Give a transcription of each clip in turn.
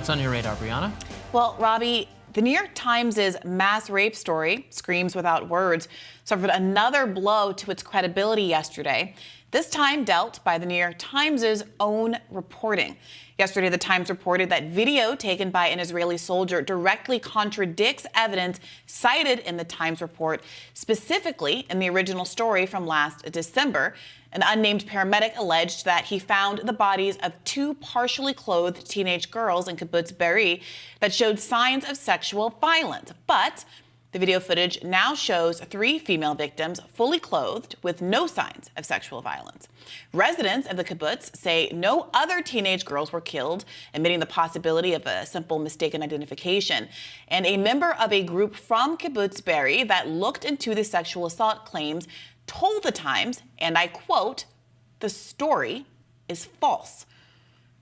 What's on your radar, Briahna? Well, Robbie, the New York Times' mass rape story, screams without words, suffered another blow to its credibility yesterday, this time dealt by the New York Times' own reporting. Yesterday, the Times reported that video taken by an Israeli soldier directly contradicts evidence cited in the Times report, specifically in the original story from last December. An unnamed paramedic alleged that he found the bodies of two partially clothed teenage girls in Kibbutz Be'eri that showed signs of sexual violence. But the video footage now shows three female victims fully clothed with no signs of sexual violence. Residents of the kibbutz say no other teenage girls were killed, admitting the possibility of a simple mistaken identification. And a member of a group from Kibbutz Be'eri that looked into the sexual assault claims told the Times, and I quote, "The story is false."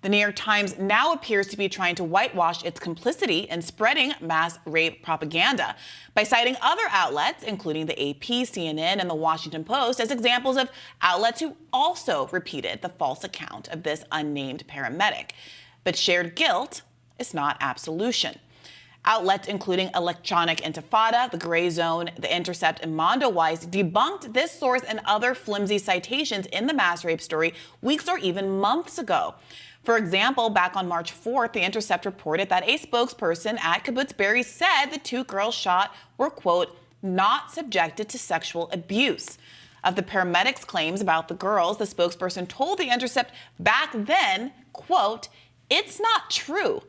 The New York Times now appears to be trying to whitewash its complicity in spreading mass rape propaganda by citing other outlets, including the AP, CNN, and the Washington Post, as examples of outlets who also repeated the false account of this unnamed paramedic. But shared guilt is not absolution. Outlets including Electronic Intifada, The Gray Zone, The Intercept, and Mondoweiss debunked this source and other flimsy citations in the mass rape story weeks or even months ago. For example, back on March 4th, The Intercept reported that a spokesperson at Kibbutz Be'eri said the two girls shot were, quote, not subjected to sexual abuse. Of the paramedics' claims about the girls, the spokesperson told The Intercept back then, quote, it's not true.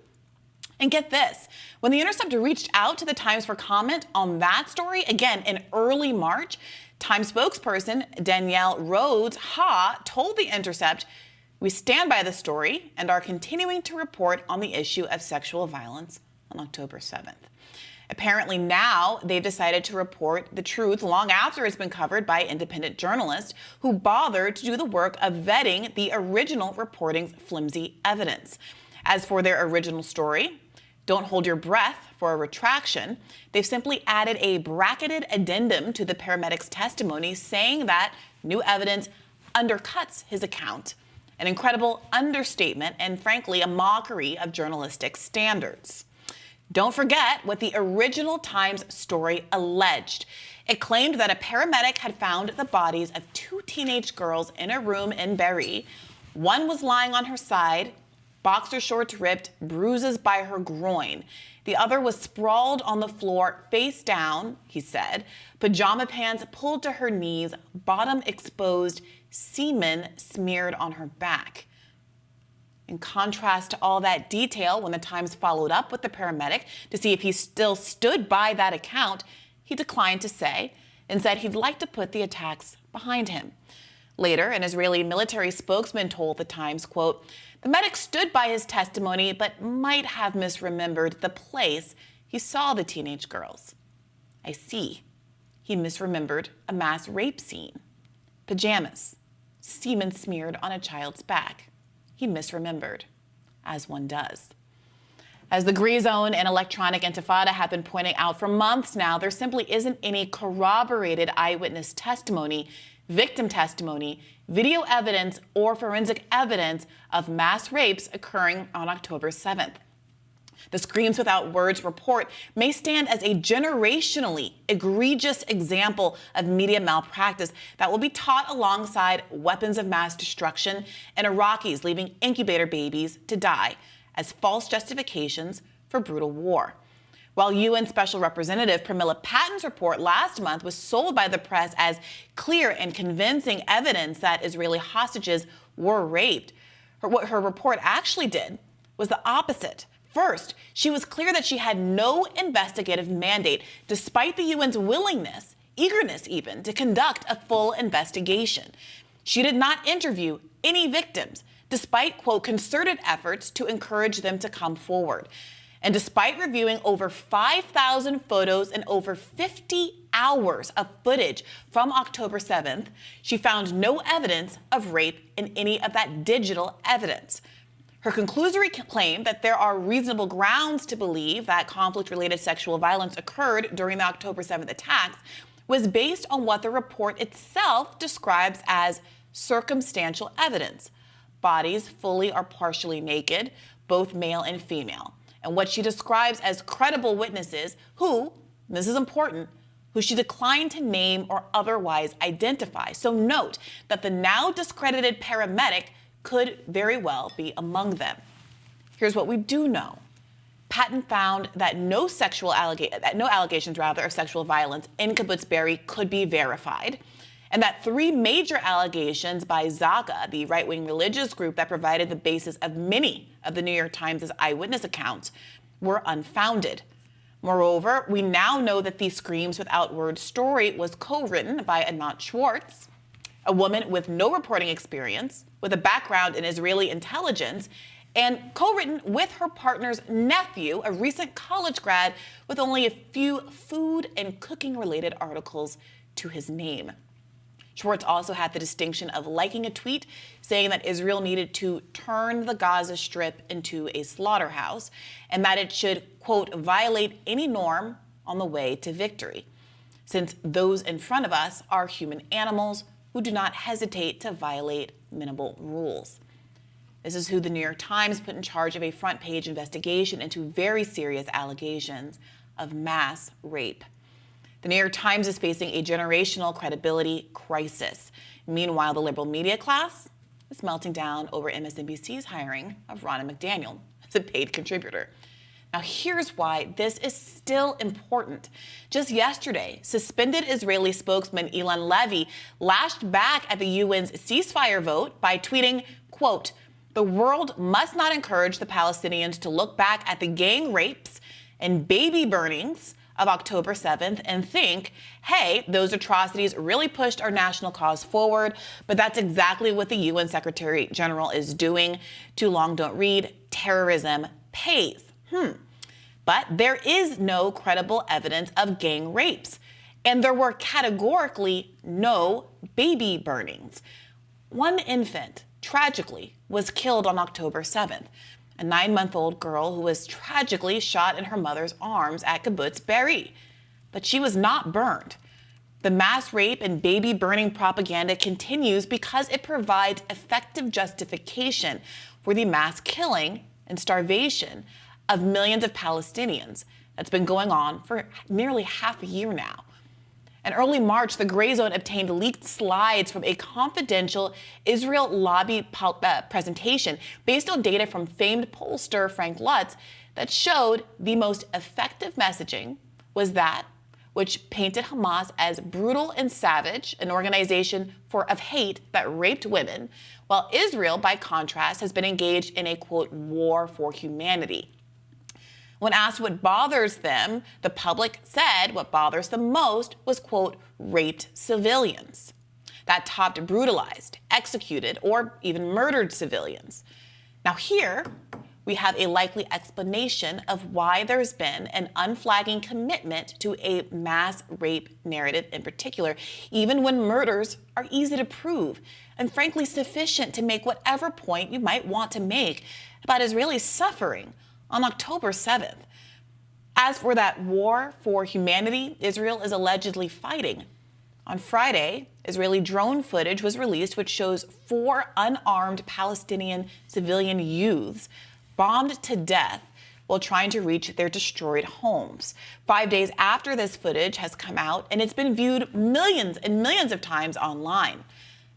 And get this, when The Intercept reached out to the Times for comment on that story, again in early March, Times spokesperson Danielle Rhodes-Ha told The Intercept, we stand by the story and are continuing to report on the issue of sexual violence on October 7th. Apparently now they've decided to report the truth long after it's been covered by independent journalists who bothered to do the work of vetting the original reporting's flimsy evidence. As for their original story, don't hold your breath for a retraction. They've simply added a bracketed addendum to the paramedic's testimony saying that new evidence undercuts his account. An incredible understatement and, frankly, a mockery of journalistic standards. Don't forget what the original Times story alleged. It claimed that a paramedic had found the bodies of two teenage girls in a room in Be'eri. One was lying on her side, boxer shorts ripped, bruises by her groin. The other was sprawled on the floor, face down, he said, pajama pants pulled to her knees, bottom exposed, semen smeared on her back. In contrast to all that detail, when the Times followed up with the paramedic to see if he still stood by that account, he declined to say and said he'd like to put the attacks behind him. Later, an Israeli military spokesman told the Times, quote, the medic stood by his testimony but might have misremembered the place he saw the teenage girls. I see. He misremembered a mass rape scene. Pajamas, semen smeared on a child's back. He misremembered, as one does. As the Gray Zone and Electronic Intifada have been pointing out for months now, there simply isn't any corroborated eyewitness testimony, victim testimony, video evidence, or forensic evidence of mass rapes occurring on October 7th. The Screams Without Words report may stand as a generationally egregious example of media malpractice that will be taught alongside weapons of mass destruction and Iraqis leaving incubator babies to die as false justifications for brutal war. While UN Special Representative Pramila Paten's report last month was sold by the press as clear and convincing evidence that Israeli hostages were raped, what her report actually did was the opposite. First, she was clear that she had no investigative mandate, despite the UN's willingness, eagerness even, to conduct a full investigation. She did not interview any victims, despite, quote, concerted efforts to encourage them to come forward. And despite reviewing over 5,000 photos and over 50 hours of footage from October 7th, she found no evidence of rape in any of that digital evidence. Her conclusory claim that there are reasonable grounds to believe that conflict-related sexual violence occurred during the October 7th attacks was based on what the report itself describes as circumstantial evidence. Bodies fully or partially naked, both male and female. and what she describes as credible witnesses who, and this is important, who she declined to name or otherwise identify. So note that the now discredited paramedic could very well be among them. Here's what we do know. Patton found that no allegations of sexual violence in Kibbutz Be'eri could be verified, and that 3 major allegations by Zaga, the right-wing religious group that provided the basis of many of the New York Times' eyewitness accounts, were unfounded. Moreover, we now know that the Screams Without Words story was co-written by Anat Schwartz, a woman with no reporting experience, with a background in Israeli intelligence, and co-written with her partner's nephew, a recent college grad with only a few food and cooking-related articles to his name. Schwartz also had the distinction of liking a tweet saying that Israel needed to turn the Gaza Strip into a slaughterhouse and that it should, quote, violate any norm on the way to victory, since those in front of us are human animals who do not hesitate to violate minimal rules. This is who the New York Times put in charge of a front-page investigation into very serious allegations of mass rape. The New York Times is facing a generational credibility crisis. Meanwhile, the liberal media class is melting down over MSNBC's hiring of Ronna McDaniel as a paid contributor. Now, here's why this is still important. Just yesterday, suspended Israeli spokesman Ilan Levy lashed back at the UN's ceasefire vote by tweeting, quote, "The world must not encourage the Palestinians to look back at the gang rapes and baby burnings of October 7th and think, hey, those atrocities really pushed our national cause forward, but that's exactly what the UN Secretary General is doing. Too long don't read. Terrorism pays." But there is no credible evidence of gang rapes, and there were categorically no baby burnings. One infant, tragically, was killed on October 7th. A 9-month-old girl who was tragically shot in her mother's arms at Kibbutz Be'eri. But she was not burned. The mass rape and baby burning propaganda continues because it provides effective justification for the mass killing and starvation of millions of Palestinians that's been going on for nearly half a year now. In early March, the Gray Zone obtained leaked slides from a confidential Israel lobby presentation based on data from famed pollster Frank Lutz that showed the most effective messaging was that which painted Hamas as brutal and savage, an organization of hate that raped women, while Israel, by contrast, has been engaged in a, quote, war for humanity. When asked what bothers them, the public said what bothers them most was, quote, raped civilians. That topped brutalized, executed, or even murdered civilians. Now here, we have a likely explanation of why there's been an unflagging commitment to a mass rape narrative in particular, even when murders are easy to prove and frankly sufficient to make whatever point you might want to make about Israeli suffering on October 7th. As for that war for humanity Israel is allegedly fighting, on Friday, Israeli drone footage was released which shows 4 unarmed Palestinian civilian youths bombed to death while trying to reach their destroyed homes. 5 days after this footage has come out, and it's been viewed millions and millions of times online,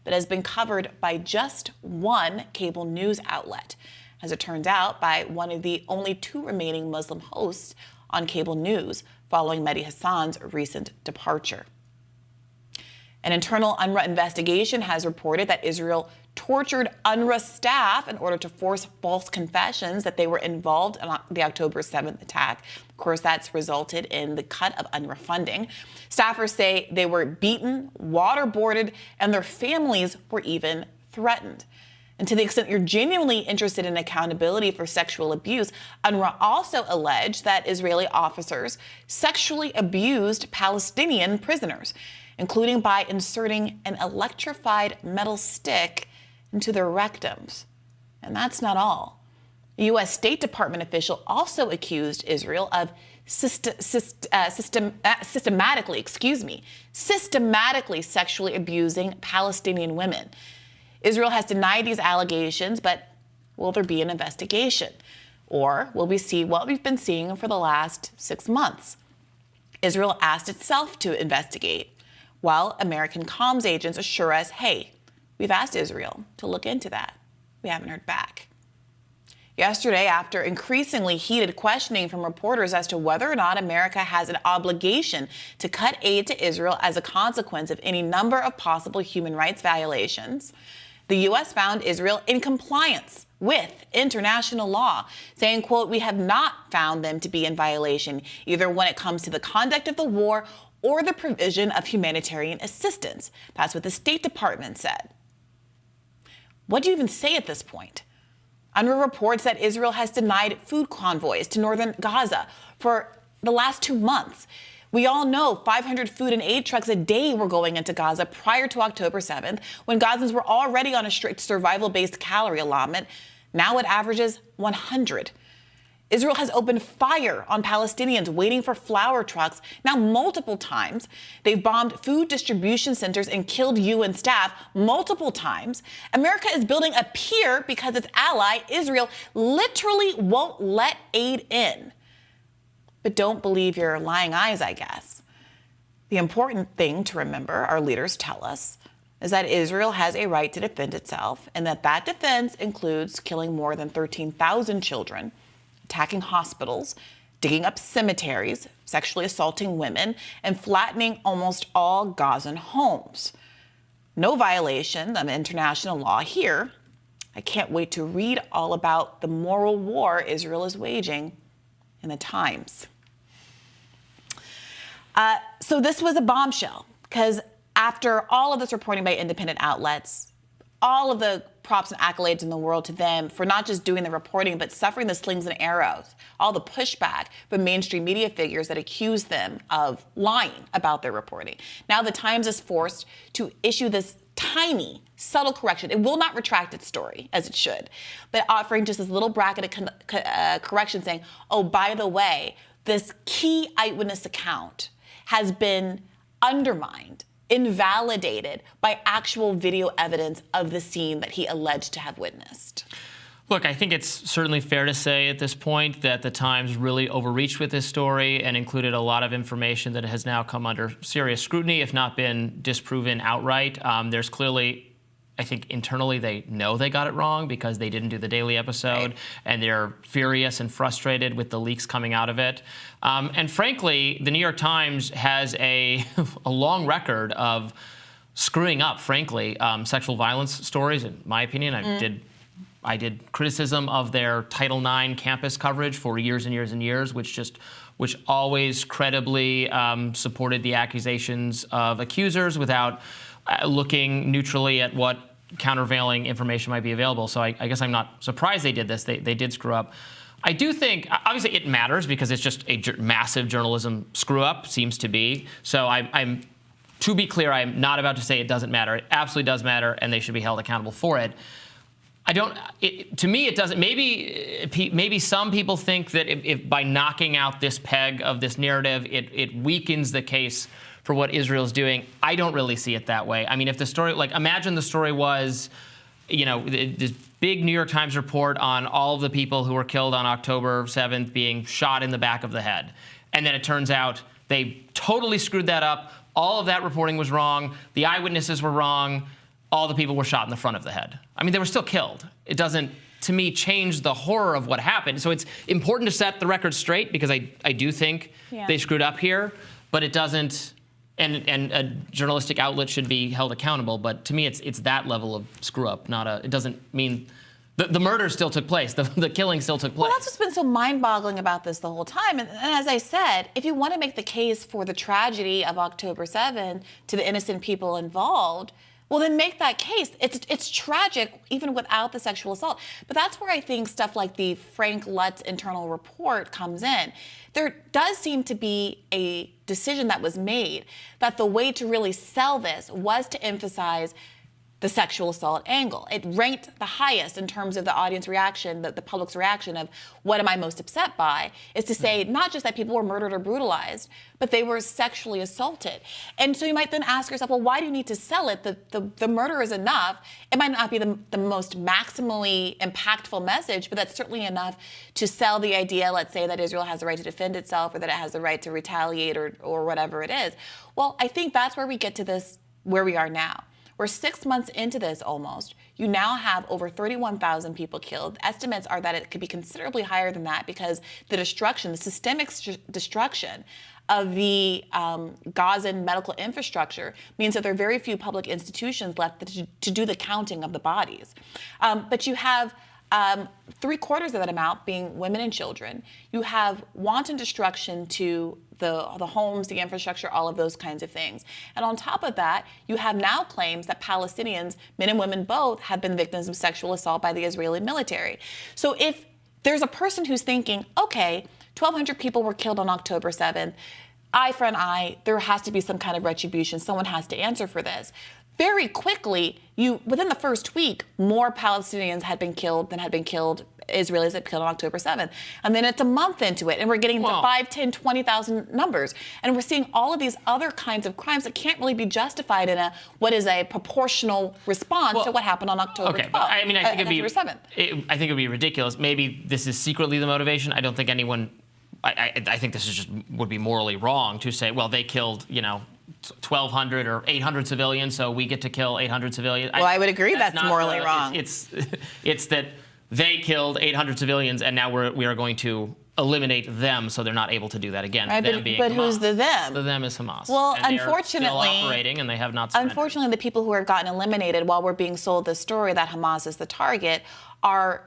but has been covered by just one cable news outlet. As it turns out, by one of the only 2 remaining Muslim hosts on cable news following Mehdi Hassan's recent departure. An internal UNRWA investigation has reported that Israel tortured UNRWA staff in order to force false confessions that they were involved in the October 7th attack. Of course, that's resulted in the cut of UNRWA funding. Staffers say they were beaten, waterboarded, and their families were even threatened. And to the extent you're genuinely interested in accountability for sexual abuse, UNRWA also alleged that Israeli officers sexually abused Palestinian prisoners, including by inserting an electrified metal stick into their rectums. And that's not all. A U.S. State Department official also accused Israel of systematically sexually abusing Palestinian women. Israel has denied these allegations, but will there be an investigation? Or will we see what we've been seeing for the last 6 months? Israel asked itself to investigate, while American comms agents assure us, hey, we've asked Israel to look into that. We haven't heard back. Yesterday, after increasingly heated questioning from reporters as to whether or not America has an obligation to cut aid to Israel as a consequence of any number of possible human rights violations, the U.S. found Israel in compliance with international law, saying, quote, we have not found them to be in violation, either when it comes to the conduct of the war or the provision of humanitarian assistance. That's what the State Department said. What do you even say at this point? Under reports that Israel has denied food convoys to northern Gaza for the last 2 months. We all know 500 food and aid trucks a day were going into Gaza prior to October 7th, when Gazans were already on a strict survival-based calorie allotment. Now it averages 100. Israel has opened fire on Palestinians waiting for flour trucks now multiple times. They've bombed food distribution centers and killed UN staff multiple times. America is building a pier because its ally, Israel, literally won't let aid in. But don't believe your lying eyes, I guess. The important thing to remember, our leaders tell us, is that Israel has a right to defend itself, and that defense includes killing more than 13,000 children, attacking hospitals, digging up cemeteries, sexually assaulting women, and flattening almost all Gazan homes. No violation of international law here. I can't wait to read all about the moral war Israel is waging in the Times. So this was a bombshell, because after all of this reporting by independent outlets, all of the props and accolades in the world to them for not just doing the reporting, but suffering the slings and arrows, all the pushback from mainstream media figures that accuse them of lying about their reporting. Now the Times is forced to issue this tiny, subtle correction. It will not retract its story, as it should, but offering just this little bracketed correction saying, oh, by the way, this key eyewitness account has been undermined, invalidated by actual video evidence of the scene that he alleged to have witnessed. Look, I think it's certainly fair to say at this point that the Times really overreached with this story and included a lot of information that has now come under serious scrutiny, if not been disproven outright. There's clearly, I think internally they know they got it wrong because they didn't do the daily episode, and they're furious and frustrated with the leaks coming out of it. And frankly, the New York Times has a long record of screwing up, frankly, sexual violence stories, in my opinion. I did criticism of their Title IX campus coverage for years and years and years, which always credibly supported the accusations of accusers without looking neutrally at what countervailing information might be available. So I guess I'm not surprised they did this. They did screw up. I do think, obviously it matters because it's just a massive journalism screw up, seems to be. So I'm to be clear, I'm not about to say it doesn't matter. It absolutely does matter, and they should be held accountable for it. To me, it doesn't. Maybe some people think that if by knocking out this peg of this narrative, it weakens the case for what Israel's doing. I don't really see it that way. I mean, if the story, like, imagine the story was, this big New York Times report on all of the people who were killed on October 7th being shot in the back of the head. And then it turns out they totally screwed that up. All of that reporting was wrong. The eyewitnesses were wrong. All the people were shot in the front of the head. I mean, they were still killed. It doesn't, to me, change the horror of what happened. So it's important to set the record straight because I do think they screwed up here, but it doesn't. And a journalistic outlet should be held accountable, but to me, it's that level of screw up. It doesn't mean the murder still took place, the killing still took place. Well, that's what's been so mind-boggling about this the whole time. And as I said, if you want to make the case for the tragedy of October 7th to the innocent people involved, well, then make that case. It's tragic even without the sexual assault. But that's where I think stuff like the Frank Luntz internal report comes in. There does seem to be a decision that was made that the way to really sell this was to emphasize the sexual assault angle. It ranked the highest in terms of the audience reaction, the public's reaction of what am I most upset by, is to say not just that people were murdered or brutalized, but they were sexually assaulted. And so you might then ask yourself, well, why do you need to sell it? The murder is enough. It might not be the most maximally impactful message, but that's certainly enough to sell the idea, let's say, that Israel has the right to defend itself or that it has the right to retaliate or whatever it is. Well, I think that's where we get to this, where we are now. We're 6 months into this almost. You now have over 31,000 people killed. Estimates are that it could be considerably higher than that because the destruction, the systemic destruction of the Gazan medical infrastructure means that there are very few public institutions left to do the counting of the bodies. But you have 3/4 of that amount being women and children. You have wanton destruction to the homes, the infrastructure, all of those kinds of things. And on top of that, you have now claims that Palestinians, men and women both, have been victims of sexual assault by the Israeli military. So if there's a person who's thinking, okay, 1,200 people were killed on October 7th, eye for an eye, there has to be some kind of retribution. Someone has to answer for this. Very quickly, within the first week, more Palestinians had been killed than had been killed, Israelis had been killed on October 7th. And then it's a month into it, and we're getting into 5, 10, 20,000 numbers. And we're seeing all of these other kinds of crimes that can't really be justified in what is a proportional response to what happened on October 12th. I mean, I think I think it would be ridiculous. Maybe this is secretly the motivation. I don't think anyone. I think this is would be morally wrong to say, well, they killed, 1,200 or 800 civilians, so we get to kill 800 civilians. Well, I would agree that's morally wrong. It's that they killed 800 civilians, and now we are going to eliminate them, so they're not able to do that again. Right, but who's the them? The them is Hamas. Well, and unfortunately, they're still operating, and they have not surrendered. Unfortunately, the people who have gotten eliminated while we're being sold the story that Hamas is the target are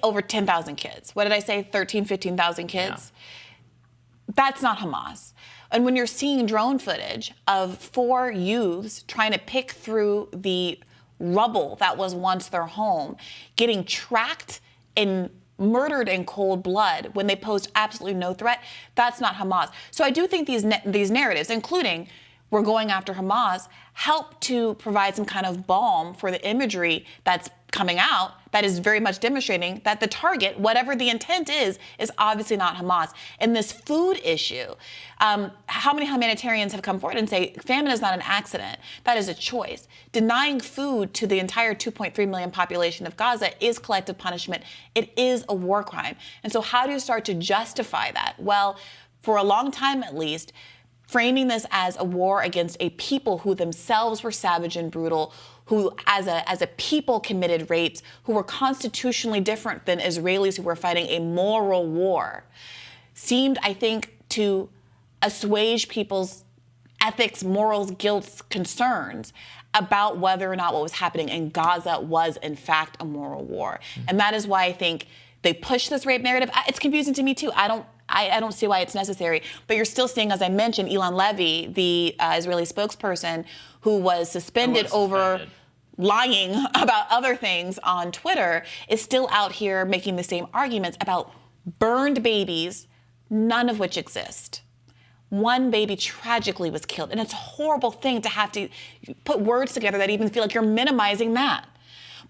over 10,000 kids. What did I say? 13, 15,000 kids? Yeah. That's not Hamas. And when you're seeing drone footage of 4 youths trying to pick through the rubble that was once their home, getting tracked and murdered in cold blood when they posed absolutely no threat, that's not Hamas. So I do think these narratives, including we're going after Hamas, help to provide some kind of balm for the imagery that's coming out that is very much demonstrating that the target, whatever the intent is obviously not Hamas. And this food issue, how many humanitarians have come forward and say famine is not an accident, that is a choice. Denying food to the entire 2.3 million population of Gaza is collective punishment. It is a war crime. And so how do you start to justify that? Well, for a long time at least, framing this as a war against a people who themselves were savage and brutal, who as a people committed rapes, who were constitutionally different than Israelis who were fighting a moral war, seemed, I think, to assuage people's ethics, morals, guilt, concerns about whether or not what was happening in Gaza was, in fact, a moral war. And that is why I think they push this rape narrative. It's confusing to me, too. I don't see why it's necessary. But you're still seeing, as I mentioned, Ilan Levy, the Israeli spokesperson, who was suspended over lying about other things on Twitter, is still out here making the same arguments about burned babies, none of which exist. One baby tragically was killed. And it's a horrible thing to have to put words together that even feel like you're minimizing that.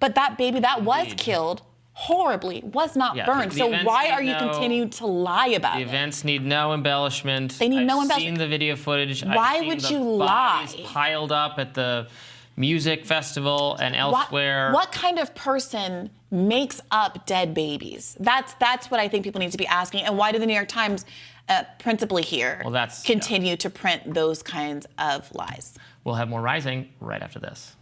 But that baby that was killed horribly was not burned. So why are you continuing to lie about it? The events need no embellishment. They need no embellishment. I've seen the video footage. Why would you lie? Piled up at the music festival and elsewhere. What kind of person makes up dead babies? That's what I think people need to be asking. And why do the New York Times, principally here, continue to print those kinds of lies? We'll have more Rising right after this.